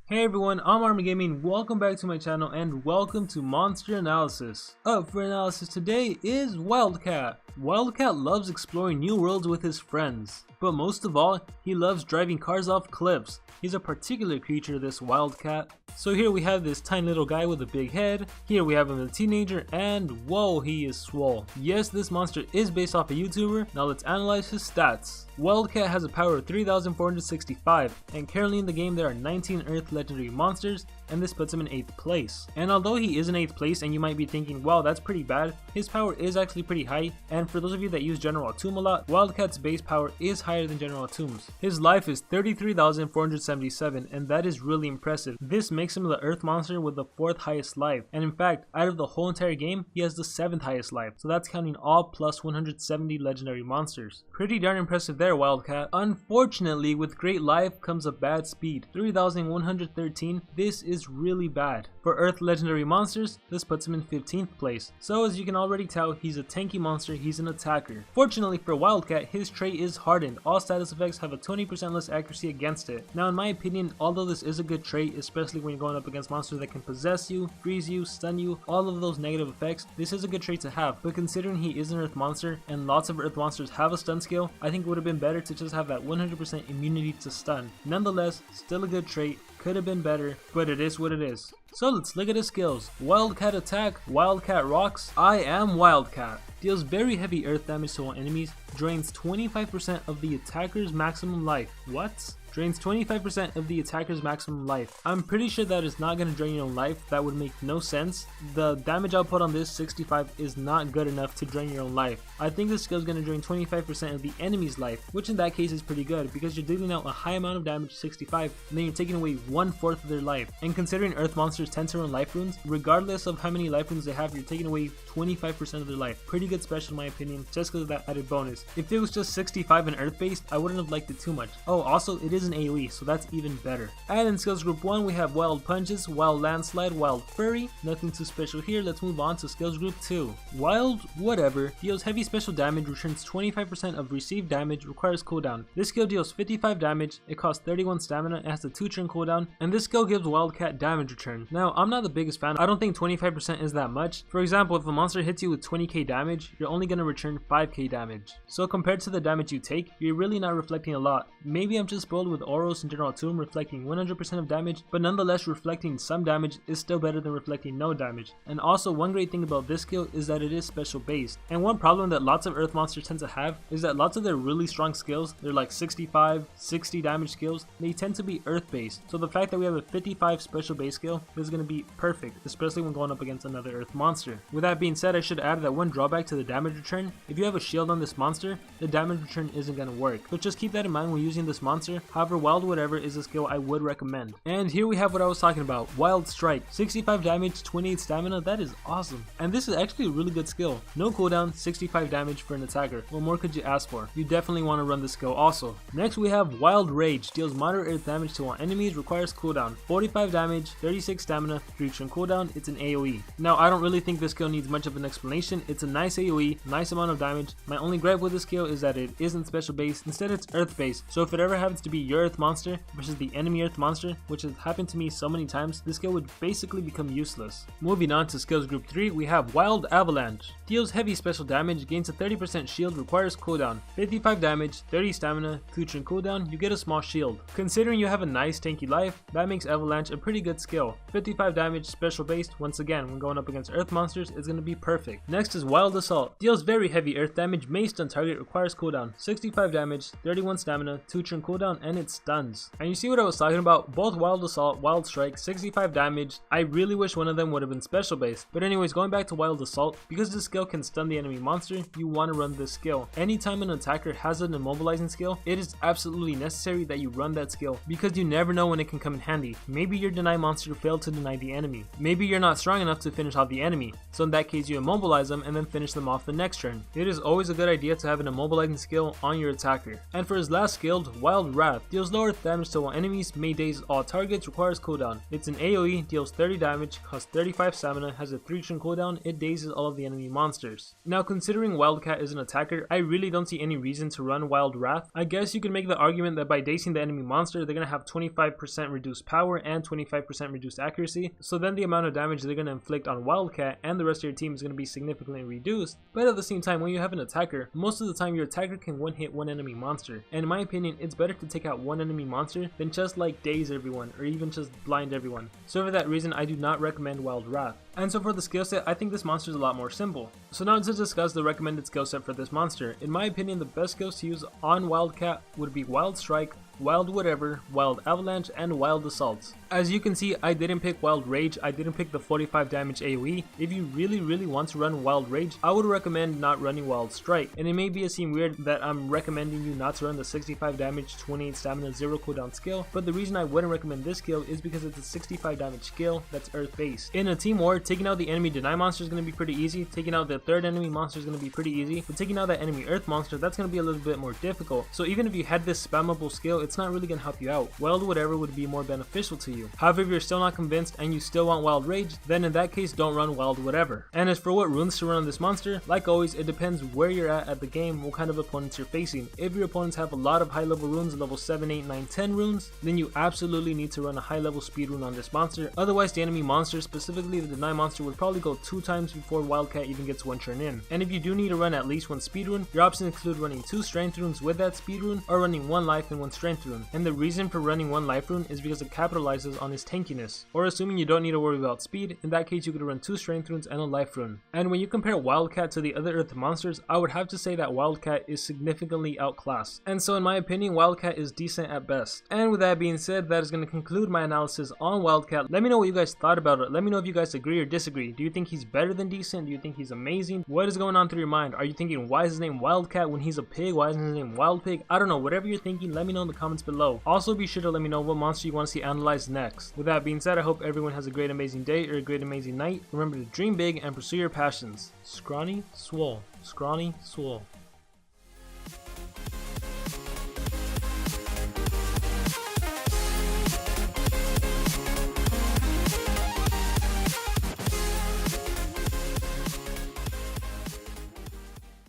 Hey everyone, I'm Army Gaming. Welcome back to my channel and welcome to Monster Analysis. Up for analysis today is Wildcat. Wildcat loves exploring new worlds with his friends, but most of all, he loves driving cars off cliffs. He's a particular creature, this Wildcat. So here we have this tiny little guy with a big head, here we have him a teenager, and whoa, he is swole. Yes, this monster is based off a YouTuber. Now let's analyze his stats. Wildcat has a power of 3,465, and currently in the game there are 19 Earth Legendary monsters, and this puts him in 8th place. And although he is in 8th place and you might be thinking, wow, that's pretty bad, his power is actually pretty high, and for those of you that use General Atum a lot, Wildcat's base power is higher than General Atum's. His life is 33,477, and that is really impressive. This makes him the Earth monster with the 4th highest life, and in fact, out of the whole entire game, he has the 7th highest life, so that's counting all plus 170 legendary monsters. Pretty darn impressive there, Wildcat. Unfortunately, with great life comes a bad speed, 3,113. This is really bad. For Earth legendary monsters, this puts him in 15th place. So as you can already tell, he's a tanky monster, he's an attacker. Fortunately for Wildcat, his trait is hardened. All status effects have a 20% less accuracy against it. Now in my opinion, although this is a good trait, especially when you're going up against monsters that can possess you, freeze you, stun you, all of those negative effects, this is a good trait to have. But considering he is an Earth monster and lots of Earth monsters have a stun skill, I think it would have been better to just have that 100% immunity to stun. Nonetheless, still a good trait, could have been better, but it is what it is. So let's look at his skills. Wildcat attack, Wildcat rocks, I am Wildcat. Deals very heavy earth damage to all enemies, drains 25% of the attacker's maximum life. What? Drains 25% of the attacker's maximum life. I'm pretty sure that is not going to drain your own life. That would make no sense. The damage output on this 65 is not good enough to drain your own life. I think this skill is going to drain 25% of the enemy's life, which in that case is pretty good because you're dealing out a high amount of damage, 65, and then you're taking away 1/4 of their life. And considering earth monsters tend to run life runes, regardless of how many life runes they have, you're taking away 25% of their life. Pretty good special in my opinion, just because of that added bonus. If it was just 65 and earth based, I wouldn't have liked it too much. Oh, also it is an AoE, so that's even better. And in skills group 1 we have Wild Punches, Wild Landslide, Wild Furry. Nothing too special here. Let's move on to skills group 2. Wild Whatever deals heavy special damage, returns 25% of received damage, requires cooldown. This skill deals 55 damage, it costs 31 stamina, it has a 2-turn cooldown, and this skill gives Wildcat damage return. Now I'm not the biggest fan, I don't think 25% is that much. For example, if a monster hits you with 20k damage, you're only going to return 5k damage. So compared to the damage you take, you're really not reflecting a lot. Maybe I'm just spoiled with Oros and General Atum reflecting 100% of damage, but nonetheless reflecting some damage is still better than reflecting no damage. And also one great thing about this skill is that it is special based. And one problem that lots of earth monsters tend to have is that lots of their really strong skills, they're like 65, 60 damage skills, they tend to be earth based. So the fact that we have a 55 special base skill is going to be perfect, especially when going up against another earth monster. With that being said, I should add that one drawback to the damage return, if you have a shield on this monster, the damage return isn't going to work. But just keep that in mind when using this monster. However, Wild Whatever is a skill I would recommend. And here we have what I was talking about, Wild Strike. 65 damage, 28 stamina, that is awesome. And this is actually a really good skill. No cooldown, 65 damage for an attacker. What more could you ask for? You definitely want to run this skill also. Next we have Wild Rage, deals moderate earth damage to all enemies, requires cooldown. 45 damage, 36 stamina, 3-turn cooldown, it's an AoE. Now I don't really think this skill needs much of an explanation. It's a nice AoE, nice amount of damage. My only gripe with this skill is that it isn't special based, instead it's earth based. So if it ever happens to be your earth monster versus the enemy earth monster, which has happened to me so many times, this skill would basically become useless. Moving on to skills group 3, we have Wild Avalanche. Deals heavy special damage, gains a 30% shield, requires cooldown. 55 damage, 30 stamina, 2-turn cooldown, you get a small shield. Considering you have a nice tanky life, that makes Avalanche a pretty good skill. 55 damage, special based, once again when going up against earth monsters it's going to be perfect. Next is Wild Assault. Deals very heavy earth damage, may stun target, requires cooldown. 65 damage, 31 stamina, 2-turn cooldown, and it stuns. And you see what I was talking about? Both Wild Assault, Wild Strike, 65 damage. I really wish one of them would have been special based. But anyways, going back to Wild Assault, because this skill can stun the enemy monster, you want to run this skill. Anytime an attacker has an immobilizing skill, it is absolutely necessary that you run that skill, because you never know when it can come in handy. Maybe your deny monster failed to deny the enemy. Maybe you're not strong enough to finish off the enemy, so in that case you immobilize them and then finish them off the next turn. It is always a good idea to have an immobilizing skill on your attacker. And for his last skill, Wild Wrath, deals low earth damage to all enemies, may daze all targets, requires cooldown. It's an AoE, deals 30 damage, costs 35 stamina, has a 3-turn cooldown, it dazes all of the enemy monsters. Now considering Wildcat is an attacker, I really don't see any reason to run Wild Wrath. I guess you could make the argument that by dazing the enemy monster, they're going to have 25% reduced power and 25% reduced accuracy, so then the amount of damage they're going to inflict on Wildcat and the rest of your team is going to be significantly reduced. But at the same time, when you have an attacker, most of the time your attacker can one hit one enemy monster, and in my opinion it's better to take out one enemy monster than just like daze everyone or even just blind everyone. So for that reason I do not recommend Wild Wrath. And so for the skill set, I think this monster is a lot more simple. So now to discuss the recommended skill set for this monster. In my opinion, the best skills to use on Wildcat would be Wild Strike, Wild Whatever, Wild Avalanche, and Wild Assault. As you can see, I didn't pick Wild Rage, I didn't pick the 45 damage AoE. If you really want to run Wild Rage, I would recommend not running Wild Strike. And it may seem weird that I'm recommending you not to run the 65 damage, 28 stamina, 0 cooldown skill, but the reason I wouldn't recommend this skill is because it's a 65 damage skill that's earth based. In a team war, taking out the enemy deny monster is going to be pretty easy, taking out the third enemy monster is going to be pretty easy, but taking out that enemy earth monster, that's going to be a little bit more difficult. So even if you had this spammable skill, it's not really going to help you out. Wild Whatever would be more beneficial to you. However, if you're still not convinced and you still want Wild Rage, then in that case don't run Wild Whatever. And as for what runes to run on this monster, like always, it depends where you're at the game, what kind of opponents you're facing. If your opponents have a lot of high level runes, level 7, 8, 9, 10 runes, then you absolutely need to run a high level speed rune on this monster. Otherwise the enemy monster, specifically the deny monster, would probably go 2 times before Wildcat even gets 1 turn in. And if you do need to run at least 1 speed rune, your options include running 2 strength runes with that speed rune, or running 1 life and 1 strength rune. And the reason for running 1 life rune is because it capitalizes on his tankiness. Or assuming you don't need to worry about speed, in that case you could run 2 strength runes and a life rune. And when you compare Wildcat to the other earth monsters, I would have to say that Wildcat is significantly outclassed. And so in my opinion, Wildcat is decent at best. And with that being said, that is going to conclude my analysis on Wildcat. Let me know what you guys thought about it. Let me know if you guys agree or disagree. Do you think he's better than decent? Do you think he's amazing? What is going on through your mind? Are you thinking, why is his name Wildcat when he's a pig? Why isn't his name Wild Pig? I don't know. Whatever you're thinking, let me know in the comments below. Also be sure to let me know what monster you want to see analyzed next. With that being said, I hope everyone has a great amazing day or a great amazing night. Remember to dream big and pursue your passions. Scrawny Swole. Scrawny Swole.